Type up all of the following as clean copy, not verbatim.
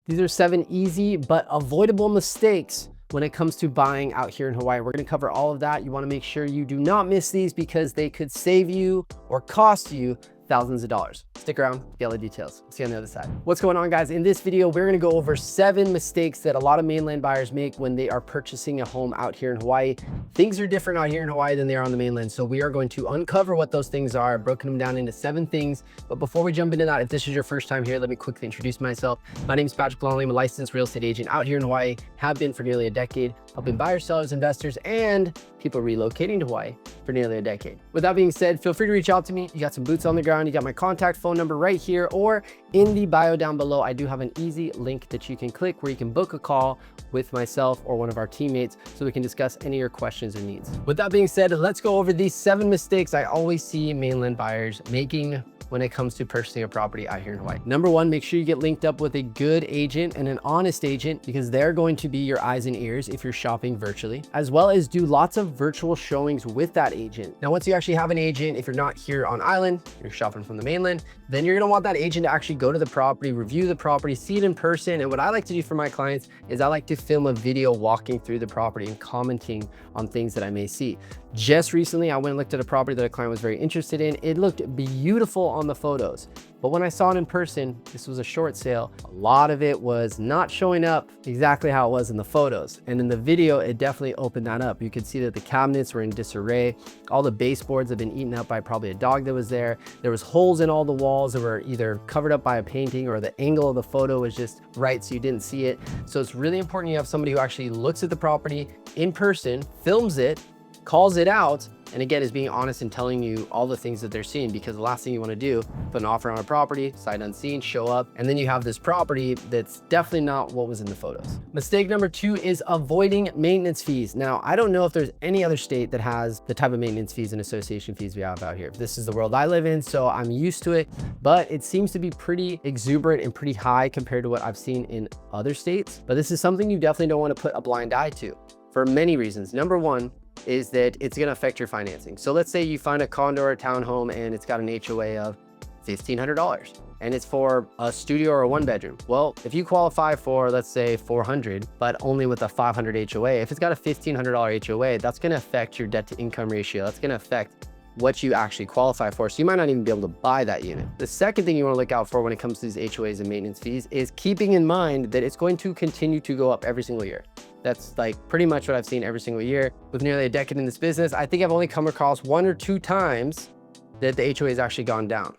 These are 7 easy but avoidable mistakes when it comes to buying out here in Hawaii. We're gonna cover all of that. You wanna make sure you do not miss these because they could save you or cost you thousands of dollars. Stick around, get all the details. See you on the other side. What's going on, guys? In this video, we're gonna go over 7 mistakes that a lot of mainland buyers make when they are purchasing a home out here in Hawaii. Things are different out here in Hawaii than they are on the mainland. So we are going to uncover what those things are, broken them down into 7 things. But before we jump into that, if this is your first time here, let me quickly introduce myself. My name is Patrick Longley. I'm a licensed real estate agent out here in Hawaii, have been for nearly a decade, helping buyers, sellers, investors, and people relocating to Hawaii for nearly a decade. With that being said, feel free to reach out to me. You got some boots on the ground. You got my contact phone number right here, or in the bio down below, I do have an easy link that you can click where you can book a call with myself or one of our teammates so we can discuss any of your questions or needs. With that being said, let's go over these 7 mistakes I always see mainland buyers making when it comes to purchasing a property out here in Hawaii. Number 1, make sure you get linked up with a good agent and an honest agent, because they're going to be your eyes and ears if you're shopping virtually, as well as do lots of virtual showings with that agent. Now, once you actually have an agent, if you're not here on island, you're shopping from the mainland, then you're gonna want that agent to actually go to the property, review the property, see it in person. And what I like to do for my clients is I like to film a video walking through the property and commenting on things that I may see. Just recently, I went and looked at a property that a client was very interested in. It looked beautiful on the photos, but when I saw it in person, this was a short sale. A lot of it was not showing up exactly how it was in the photos. And in the video, it definitely opened that up. You could see that the cabinets were in disarray. All the baseboards have been eaten up by probably a dog that was there. There was holes in all the walls that were either covered up by a painting, or the angle of the photo was just right so you didn't see it. So it's really important you have somebody who actually looks at the property in person, films it, calls it out, and again, is being honest and telling you all the things that they're seeing, because the last thing you want to do, put an offer on a property, sight unseen, show up, and then you have this property that's definitely not what was in the photos. Mistake number 2 is avoiding maintenance fees. Now, I don't know if there's any other state that has the type of maintenance fees and association fees we have out here. This is the world I live in, so I'm used to it, but it seems to be pretty exuberant and pretty high compared to what I've seen in other states. But this is something you definitely don't want to put a blind eye to for many reasons. Number 1 is that it's going to affect your financing. So let's say you find a condo or a townhome and it's got an HOA of $1,500 and it's for a studio or a 1-bedroom. Well, if you qualify for, let's say, $400, but only with a $500 HOA, if it's got a $1,500 HOA, that's going to affect your debt to income ratio. That's going to affect what you actually qualify for. So you might not even be able to buy that unit. The second thing you want to look out for when it comes to these HOAs and maintenance fees is keeping in mind that it's going to continue to go up every single year. That's like pretty much what I've seen every single year. With nearly a decade in this business, I think I've only come across 1 or 2 times that the HOA has actually gone down.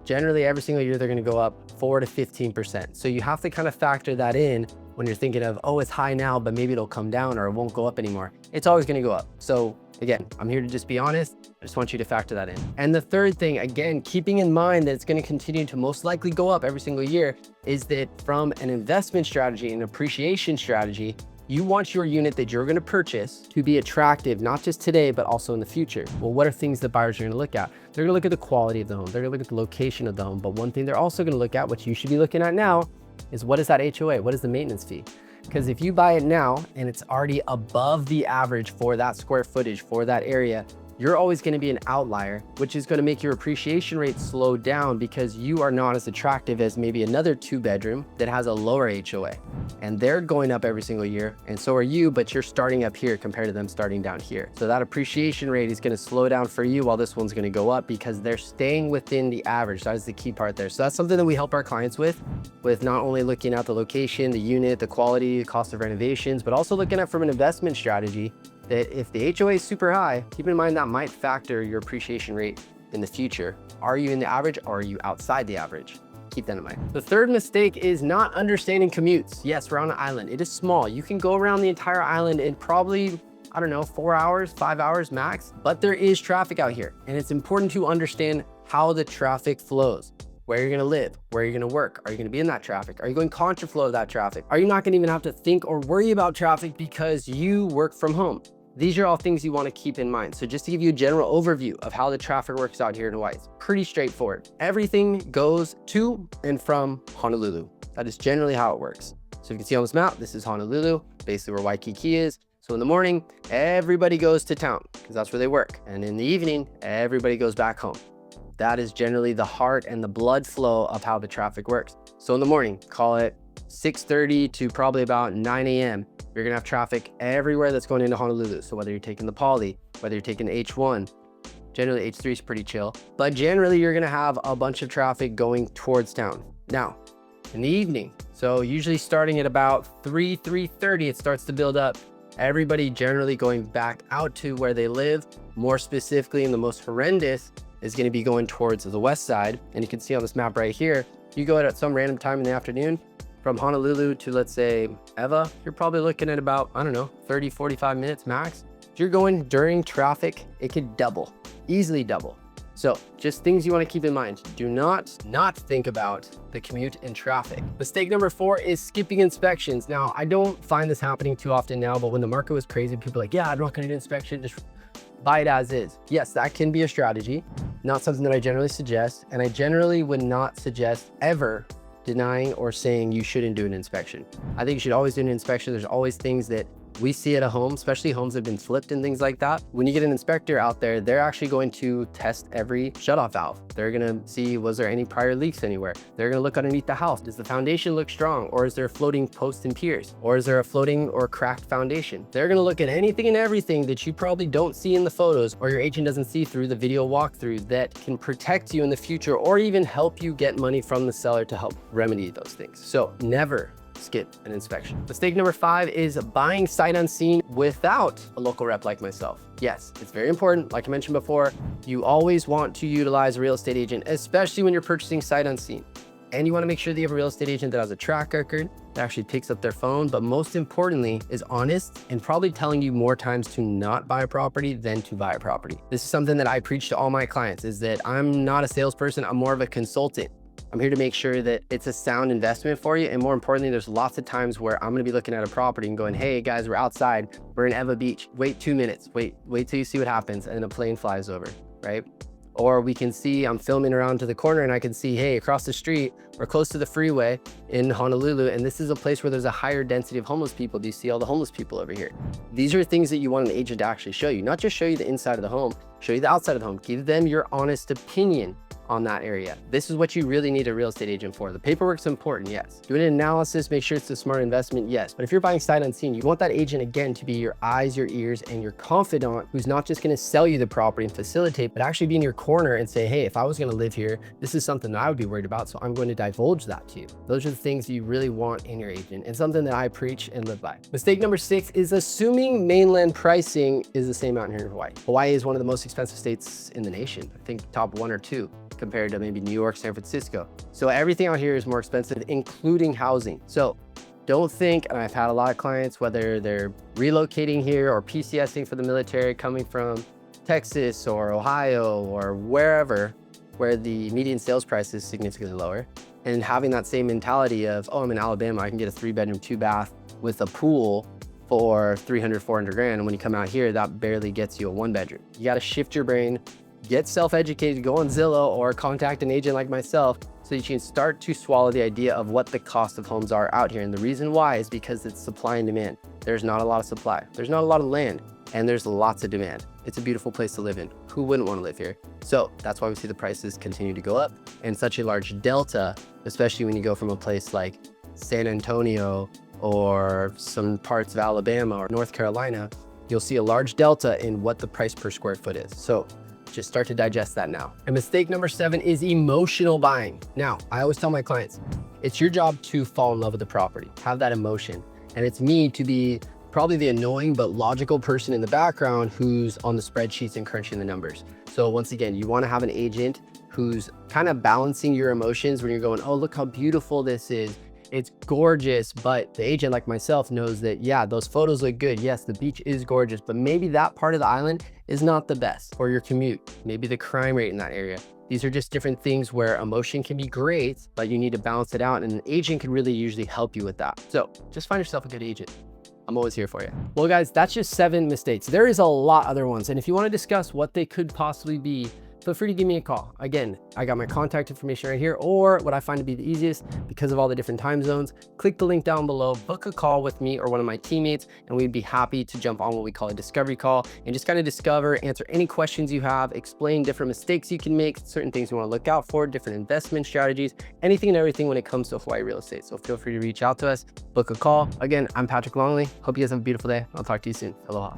Generally, every single year, they're going to go up 4 to 15%. So you have to kind of factor that in when you're thinking of, oh, it's high now, but maybe it'll come down or it won't go up anymore. It's always going to go up. So again, I'm here to just be honest. I just want you to factor that in. And the third thing, again, keeping in mind that it's going to continue to most likely go up every single year, is that from an investment strategy and appreciation strategy, you want your unit that you're going to purchase to be attractive, not just today, but also in the future. Well, what are things that buyers are going to look at? They're going to look at the quality of the home. They're going to look at the location of the home. But one thing they're also going to look at, what you should be looking at now, is what is that HOA? What is the maintenance fee? Because if you buy it now and it's already above the average for that square footage, for that area, you're always going to be an outlier, which is going to make your appreciation rate slow down because you are not as attractive as maybe another 2-bedroom that has a lower HOA. And they're going up every single year, and so are you, but you're starting up here compared to them starting down here. So that appreciation rate is going to slow down for you while this one's going to go up because they're staying within the average. That is the key part there. So that's something that we help our clients with not only looking at the location, the unit, the quality, the cost of renovations, but also looking at from an investment strategy that if the HOA is super high, keep in mind that might factor your appreciation rate in the future. Are you in the average or are you outside the average? Keep that in mind. The third mistake is not understanding commutes. Yes, we're on an island. It is small. You can go around the entire island in probably, I don't know, 4 hours, 5 hours max, but there is traffic out here. And it's important to understand how the traffic flows. Where you're gonna live, where you're gonna work. Are you gonna be in that traffic? Are you going contraflow of that traffic? Are you not gonna even have to think or worry about traffic because you work from home? These are all things you want to keep in mind. So just to give you a general overview of how the traffic works out here in Hawaii, it's pretty straightforward. Everything goes to and from Honolulu. That is generally how it works. So you can see on this map, this is Honolulu, basically where Waikiki is. So in the morning, everybody goes to town because that's where they work. And in the evening, everybody goes back home. That is generally the heart and the blood flow of how the traffic works. So in the morning, call it 6:30 to probably about 9 a.m., you're gonna have traffic everywhere that's going into Honolulu. So whether you're taking the Poly, whether you're taking H1, generally H3 is pretty chill, but generally you're gonna have a bunch of traffic going towards town. Now, in the evening, so usually starting at about 3:30, it starts to build up. Everybody generally going back out to where they live, more specifically, and the most horrendous is gonna be going towards the west side. And you can see on this map right here, you go out at some random time in the afternoon, from Honolulu to, let's say, Ewa, you're probably looking at about, I don't know, 30, 45 minutes max. If you're going during traffic, it could double, easily double. So just things you want to keep in mind. Do not think about the commute and traffic. Mistake number 4 is skipping inspections. Now, I don't find this happening too often now, but when the market was crazy, people were like, yeah, I'm not going to do inspection, just buy it as is. Yes, that can be a strategy. Not something that I generally suggest. And I generally would not suggest ever denying or saying you shouldn't do an inspection. I think you should always do an inspection. There's always things that we see at a home, especially homes that have been flipped and things like that. When you get an inspector out there, they're actually going to test every shutoff valve. They're gonna see, was there any prior leaks anywhere? They're gonna look underneath the house. Does the foundation look strong? Or is there floating posts and piers? Or is there a floating or cracked foundation? They're gonna look at anything and everything that you probably don't see in the photos or your agent doesn't see through the video walkthrough that can protect you in the future or even help you get money from the seller to help remedy those things. So never skip an inspection. Mistake number 5 is buying sight unseen without a local rep like myself. Yes, it's very important. Like I mentioned before, you always want to utilize a real estate agent, especially when you're purchasing sight unseen. And you want to make sure that you have a real estate agent that has a track record, that actually picks up their phone, but most importantly is honest and probably telling you more times to not buy a property than to buy a property. This is something that I preach to all my clients, is that I'm not a salesperson, I'm more of a consultant. I'm here to make sure that it's a sound investment for you. And more importantly, there's lots of times where I'm gonna be looking at a property and going, hey guys, we're outside, we're in Ewa Beach. Wait 2 minutes, wait till you see what happens. And then a plane flies over, right? Or we can see, I'm filming around to the corner and I can see, hey, across the street, we're close to the freeway in Honolulu. And this is a place where there's a higher density of homeless people. Do you see all the homeless people over here? These are things that you want an agent to actually show you, not just show you the inside of the home, show you the outside of the home. Give them your honest opinion on that area. This is what you really need a real estate agent for. The paperwork's important, yes. Doing an analysis, make sure it's a smart investment, yes. But if you're buying sight unseen, you want that agent, again, to be your eyes, your ears, and your confidant who's not just gonna sell you the property and facilitate, but actually be in your corner and say, hey, if I was gonna live here, this is something that I would be worried about, so I'm going to divulge that to you. Those are the things you really want in your agent and something that I preach and live by. Mistake number 6 is assuming mainland pricing is the same out here in Hawaii. Hawaii is one of the most expensive states in the nation. I think top 1 or 2. Compared to maybe New York, San Francisco. So everything out here is more expensive, including housing. So don't think, and I've had a lot of clients, whether they're relocating here or PCSing for the military, coming from Texas or Ohio or wherever, where the median sales price is significantly lower, and having that same mentality of, oh, I'm in Alabama, I can get a 3-bedroom, 2-bath with a pool for 300, 400 grand. And when you come out here, that barely gets you a 1-bedroom. You got to shift your brain, get self-educated, go on Zillow or contact an agent like myself so you can start to swallow the idea of what the cost of homes are out here. And the reason why is because it's supply and demand. There's not a lot of supply. There's not a lot of land, and there's lots of demand. It's a beautiful place to live in. Who wouldn't want to live here? So that's why we see the prices continue to go up, and such a large delta, especially when you go from a place like San Antonio or some parts of Alabama or North Carolina, you'll see a large delta in what the price per square foot is. So just start to digest that now. And mistake number 7 is emotional buying. Now, I always tell my clients, it's your job to fall in love with the property, have that emotion. And it's me to be probably the annoying but logical person in the background who's on the spreadsheets and crunching the numbers. So once again, you want to have an agent who's kind of balancing your emotions when you're going, oh, look how beautiful this is. It's gorgeous, but the agent like myself knows that, yeah, those photos look good. Yes, the beach is gorgeous, but maybe that part of the island is not the best for your commute. Maybe the crime rate in that area. These are just different things where emotion can be great, but you need to balance it out, and an agent can really usually help you with that. So just find yourself a good agent. I'm always here for you. Well, guys, that's just 7 mistakes. There is a lot other ones. And if you want to discuss what they could possibly be, feel free to give me a call. Again, I got my contact information right here, or what I find to be the easiest because of all the different time zones, click the link down below, book a call with me or one of my teammates, and we'd be happy to jump on what we call a discovery call and just kind of discover, answer any questions you have, explain different mistakes you can make, certain things you want to look out for, different investment strategies, anything and everything when it comes to Hawaii real estate. So feel free to reach out to us, book a call. Again, I'm Patrick Longley. Hope you guys have a beautiful day. I'll talk to you soon. Aloha.